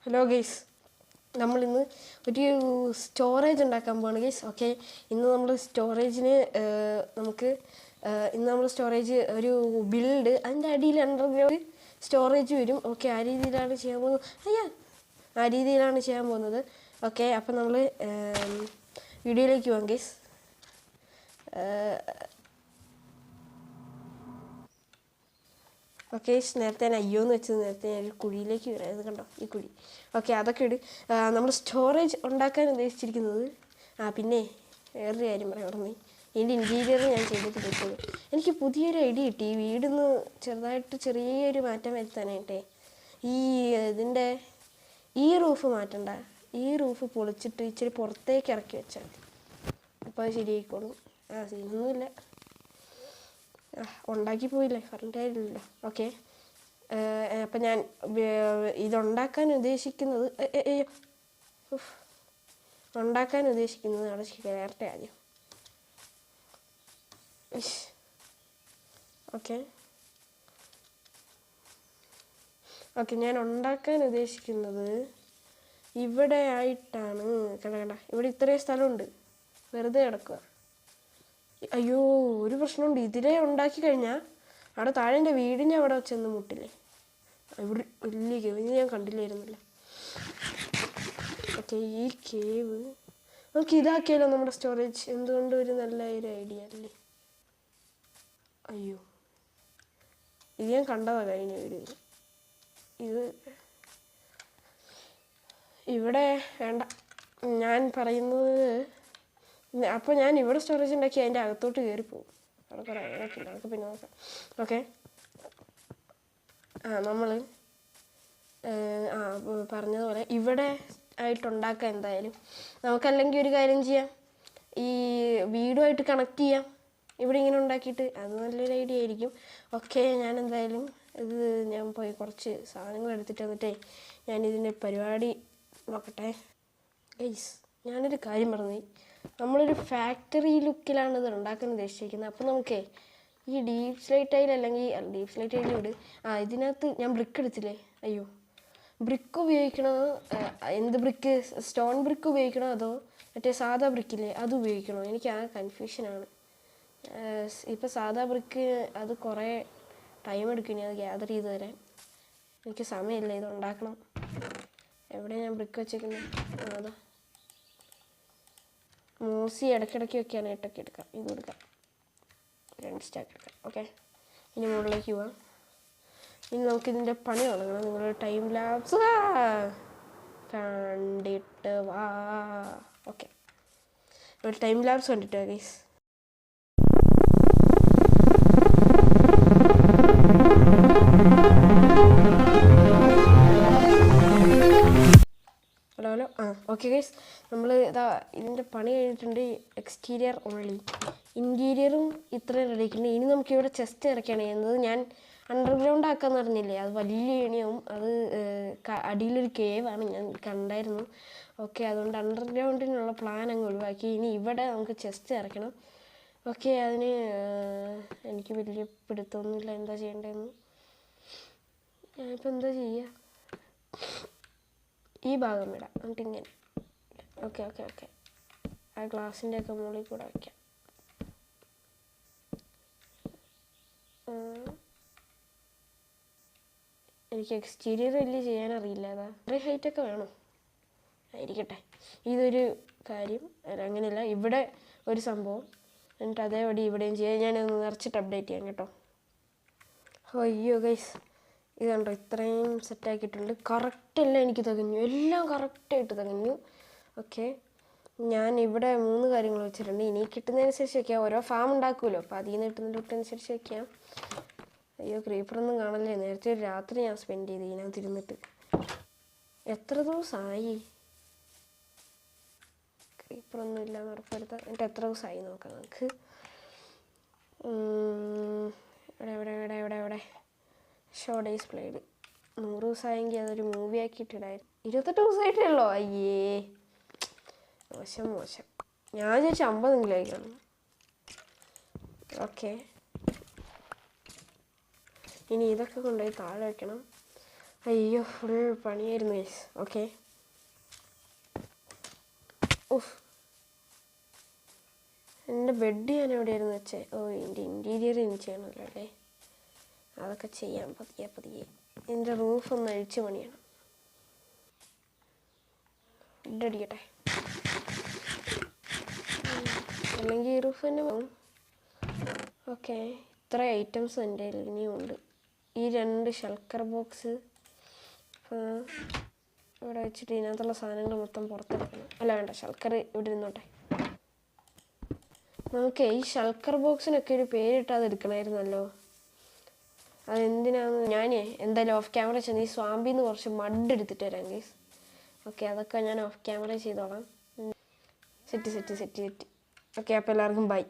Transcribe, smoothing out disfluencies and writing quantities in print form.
Hello guys, നമ്മളിന്ന് ഒരു storage ഉണ്ടാക്കാൻ പോവാണ് ഗൈസ്. ഓക്കെ, ഇന്ന് നമ്മൾ സ്റ്റോറേജിന് ഇന്ന് നമ്മൾ സ്റ്റോറേജ് ഒരു ബിൽഡ്, അതിൻ്റെ അടിയിൽ അണ്ടർഗ്രൗണ്ട് സ്റ്റോറേജ് വരും. ഓക്കെ, ആ രീതിയിലാണ് ചെയ്യാൻ പോകുന്നത്. ഓക്കെ, അപ്പം നമ്മൾ വീഡിയോയിലേക്ക് പോകാം ഗൈസ്. ഓക്കെ, നേരത്തെ ഞാൻ അയ്യോന്ന് വെച്ചത് നേരത്തെ ഞാൻ ഒരു കുഴിയിലേക്ക് വീണത്. ഇത് കണ്ടോ, ഈ കുഴി. ഓക്കെ, അതൊക്കെ നമ്മൾ സ്റ്റോറേജ് ഉണ്ടാക്കാൻ ഉദ്ദേശിച്ചിരിക്കുന്നത്. പിന്നെ വേറൊരു കാര്യം പറയാം. അവിടെ ഇതിൻ്റെ ഇൻറ്റീരിയർ ഞാൻ ചെയ്തിട്ട് കിട്ടുള്ളൂ. എനിക്ക് പുതിയൊരു ഐഡിയ കിട്ടി. ഈ വീടിന്ന് ചെറിയൊരു മാറ്റം വരുത്താനായിട്ടേ. ഇതിൻ്റെ ഈ റൂഫ് മാറ്റണ്ട, ഈ റൂഫ് പൊളിച്ചിട്ട് ഇച്ചിരി പുറത്തേക്ക് ഇറക്കി വെച്ചാൽ അപ്പോൾ അത് ശരിയായിക്കോളും. സീനൊന്നുമില്ല, ഉണ്ടാക്കി പോയില്ലേ, പറഞ്ഞിട്ടായില്ലല്ലോ. ഓക്കെ, അപ്പം ഞാൻ ഇതുണ്ടാക്കാൻ ഉദ്ദേശിക്കുന്നത് അവിടെ കയറട്ടെ ആദ്യം. ഓക്കെ, ഞാൻ ഉണ്ടാക്കാൻ ഉദ്ദേശിക്കുന്നത് ഇവിടെ ആയിട്ടാണ്. കണ്ട ഇവിടെ ഇത്രയും സ്ഥലമുണ്ട്, വെറുതെ കിടക്കുക. അയ്യോ, ഒരു പ്രശ്നമുണ്ട്. ഇതിലേ ഉണ്ടാക്കി കഴിഞ്ഞാൽ അവിടെ താഴെ എൻ്റെ വീടിൻ്റെ അവിടെ ചെന്ന് മുട്ടില്ലേ. ഇവിടെ വലിയ കേവ്, ഇത് ഞാൻ കണ്ടില്ലായിരുന്നില്ല. ഓക്കെ, ഈ കേവ് നമുക്ക് ഇതാക്കിയാലോ നമ്മുടെ സ്റ്റോറേജ്. എന്തുകൊണ്ട് ഒരു നല്ല ഒരു ഐഡിയ അല്ലേ. അയ്യോ, ഇത് ഞാൻ കണ്ടതാണ് കഴിഞ്ഞ വീഡിയോയിൽ. ഇത് ഇവിടെ വേണ്ട, ഞാൻ പറയുന്നത്. അപ്പോൾ ഞാൻ ഇവിടെ സ്റ്റോറേജ് ഉണ്ടാക്കി അതിൻ്റെ അകത്തോട്ട് കയറിപ്പോവും. അവിടെ കുറേ അങ്ങനെയൊക്കെ ഉണ്ട്, അതൊക്കെ പിന്നെ നോക്കാം. ഓക്കെ, നമ്മൾ പറഞ്ഞതുപോലെ ഇവിടെ ആയിട്ടുണ്ടാക്കാം. എന്തായാലും നമുക്കല്ലെങ്കിൽ ഒരു കാര്യം ചെയ്യാം, ഈ വീടുമായിട്ട് കണക്ട് ചെയ്യാം. ഇവിടെ ഇങ്ങനെ ഉണ്ടാക്കിയിട്ട് അത് നല്ലൊരു ഐഡിയ ആയിരിക്കും. ഓക്കെ, ഞാൻ എന്തായാലും ഞാൻ പോയി കുറച്ച് സാധനങ്ങൾ എടുത്തിട്ട് വന്നിട്ടേ ഞാനിതിൻ്റെ പരിപാടി നോക്കട്ടെ. ഗൈസ്, ഞാനൊരു കാര്യം പറഞ്ഞു. നമ്മളൊരു ഫാക്ടറി ലുക്കിലാണ് ഇത് ഉണ്ടാക്കാൻ ഉദ്ദേശിച്ചിരിക്കുന്നത്. അപ്പോൾ നമുക്കേ ഈ ഡീപ്പ് സ്ലൈറ്റ് ടൈൽ അല്ലെങ്കിൽ ഡീപ്പ് സ്ലൈറ്റ് ടൈലിലോട് ഇതിനകത്ത് ഞാൻ ബ്രിക്ക് എടുത്തില്ലേ. അയ്യോ, ബ്രിക്ക് ഉപയോഗിക്കണോ, എന്ത് ബ്രിക്ക്, സ്റ്റോൺ ബ്രിക്ക് ഉപയോഗിക്കണോ അതോ മറ്റേ സാധാ ബ്രിക്കില്ലേ അത് ഉപയോഗിക്കണോ? എനിക്ക് ആ കൺഫ്യൂഷനാണ്. ഇപ്പോൾ സാധാ ബ്രിക്ക് അത് കുറേ ടൈം എടുക്കും ഇനി അത് ഗ്യാദർ ചെയ്ത് തരാൻ. എനിക്ക് സമയമില്ല, ഇത് ഉണ്ടാക്കണം. എവിടെ ഞാൻ ബ്രിക്ക് വെച്ചേക്കുന്നത്? അതാ മൂസി ഇടയ്ക്കിടയ്ക്ക് വെക്കാനായിട്ടൊക്കെ എടുക്കാം. ഇത് കൊടുക്കാം, 2 സ്റ്റാക്ക് എടുക്കാം. ഓക്കെ, ഇനി മുകളിലേക്ക് പോവാം. ഇനി നമുക്കിതിൻ്റെ പണി തുടങ്ങണം. നിങ്ങളൊരു ടൈം ലാപ്സ് കണ്ടിട്ട് വാ. ഓക്കെ, ഒരു ടൈം ലാപ്സ് കണ്ടിട്ട് വാ ഗൈസ്. ഹലോ. ഓക്കെ ഗൈസ്, നമ്മൾ ഇതിൻ്റെ പണി കഴിഞ്ഞിട്ടുണ്ട്. എക്സ്റ്റീരിയർ ഓൺലി, ഇൻറ്റീരിയറും ഇത്രയും റെഡിയാക്കിയിട്ടുണ്ട്. ഇനി നമുക്കിവിടെ ചെസ്റ്റ് ഇറക്കുകയാണ് ചെയ്യുന്നത്. ഞാൻ അണ്ടർഗ്രൗണ്ട് ആക്കാമെന്ന് പറഞ്ഞില്ലേ, അത് വലിയ ഏണിയാവും. അത് അടിയിലൊരു കേവാണ്, ഞാൻ കണ്ടായിരുന്നു. ഓക്കെ, അതുകൊണ്ട് അണ്ടർഗ്രൗണ്ടിനുള്ള പ്ലാൻ അങ്ങ് ഒഴിവാക്കി. ഇനി ഇവിടെ നമുക്ക് ചെസ്റ്റ് ഇറക്കണം. ഓക്കെ, അതിന് എനിക്ക് വലിയ പിടുത്തമൊന്നുമില്ല എന്താ ചെയ്യേണ്ടതെന്ന്. ഞാനിപ്പോൾ എന്താ ചെയ്യുക, ഈ ഭാഗം വിടാം, എന്നിട്ട് ഇങ്ങനെ. ഓക്കെ, ആ ഗ്ലാസിൻ്റെ ഒക്കെ മുകളിൽ കൂടെ വയ്ക്കാം. എനിക്ക് എക്സ്റ്റീരിയർ വലിയ ചെയ്യാനറിയില്ല. അത്രയും ഹൈറ്റൊക്കെ വേണോ? ആയിരിക്കട്ടെ. ഇതൊരു കാര്യം അങ്ങനെയല്ല, ഇവിടെ ഒരു സംഭവം, എന്നിട്ട് അതേപടി ഇവിടെയും ചെയ്യാം. ഞാനൊന്ന് നിറച്ചിട്ട് അപ്ഡേറ്റ് ചെയ്യാം കേട്ടോ. അയ്യോ ഗൈസ്, ഇത് കണ്ടോ, ഇത്രയും സെറ്റാക്കിയിട്ടുണ്ട്. കറക്റ്റെല്ലാം എനിക്ക് തികഞ്ഞു, എല്ലാം കറക്റ്റായിട്ട് തികഞ്ഞു. ഓക്കെ, ഞാൻ ഇവിടെ 3 കാര്യങ്ങൾ വെച്ചിട്ടുണ്ട്. ഇനി കിട്ടുന്നതനുസരിച്ച് വയ്ക്കാം. ഓരോ ഫാം ഉണ്ടാക്കുമല്ലോ, അപ്പോൾ അതിൽ നിന്ന് കിട്ടുന്ന ലുക്കനുസരിച്ച് വയ്ക്കാം. അയ്യോ, ക്രീപ്പറൊന്നും കാണല്ലേ. നേരത്തെ ഒരു രാത്രി ഞാൻ സ്പെൻഡ് ചെയ്ത് ഇതിനകത്ത് ഇരുന്നിട്ട്. എത്ര ദിവസമായി ക്രീപ്പറൊന്നും ഇല്ലാന്ന് ഉറപ്പുവരുത്താം. എന്നിട്ട് എത്ര ദിവസമായി നോക്കാം നമുക്ക്. എവിടെ ഷോ ഡേയ്സ് പ്ലേഡ് 100 ദിവസമായെങ്കിൽ അതൊരു മൂവി ആക്കിയിട്ടിടായിരുന്നു. 28 ദിവസമായിട്ടേ ഉള്ളൂ. അയ്യേ, മോശം. ഞാൻ ചോദിച്ചാൽ 50 ആയിക്കാണ്. ഓക്കെ, ഇനി ഇതൊക്കെ കൊണ്ടുപോയി താഴെ വയ്ക്കണം. അയ്യോ ഫുൾ പണിയായിരുന്നു ഗൈസ്. ഓക്കെ ഓഫ് എൻ്റെ ബെഡ് ഞാൻ എവിടെയായിരുന്നു വെച്ചേ? ഓ എൻ്റെ ഇൻറ്റീരിയർ ഇനി ചെയ്യണമല്ലോ അല്ലേ. അതൊക്കെ ചെയ്യാം പതിയെ പതിയെ. എൻ്റെ റൂഫൊന്ന് അഴിച്ച് പണിയണം. ബെഡ് അടിക്കട്ടെ, അല്ലെങ്കിൽ ഈ റൂഫ് തന്നെ വേണം. ഓക്കെ ഇത്ര ഐറ്റംസ് എൻ്റെ കയ്യിൽ ഇനിയും ഉണ്ട്. ഈ 2 ഷൾക്കർ ബോക്സ് ഇവിടെ വെച്ചിട്ട് ഇതിനകത്തുള്ള സാധനങ്ങൾ മൊത്തം പുറത്തെടുക്കണം. അല്ല വേണ്ട, ഷൾക്കർ ഇവിടെ ഇരുന്നോട്ടെ. നമുക്ക് ഈ ഷൾക്കർ ബോക്സിനൊക്കെ ഒരു പേരിട്ടാതെ എടുക്കണമായിരുന്നല്ലോ. അതെന്തിനാന്ന് ഞാൻ എന്തായാലും ഓഫ് ക്യാമറ ചെന്ന് ഈ സ്വാമ്പിന്ന് കുറച്ച് മഡ് എടുത്തിട്ട് വരാം ഗൈസ്. ഓക്കെ അതൊക്കെ ഞാൻ ഓഫ് ക്യാമറ ചെയ്തോളാം. സെറ്റ്. ഓക്കെ അപ്പോൾ എല്ലാവർക്കും ബൈ.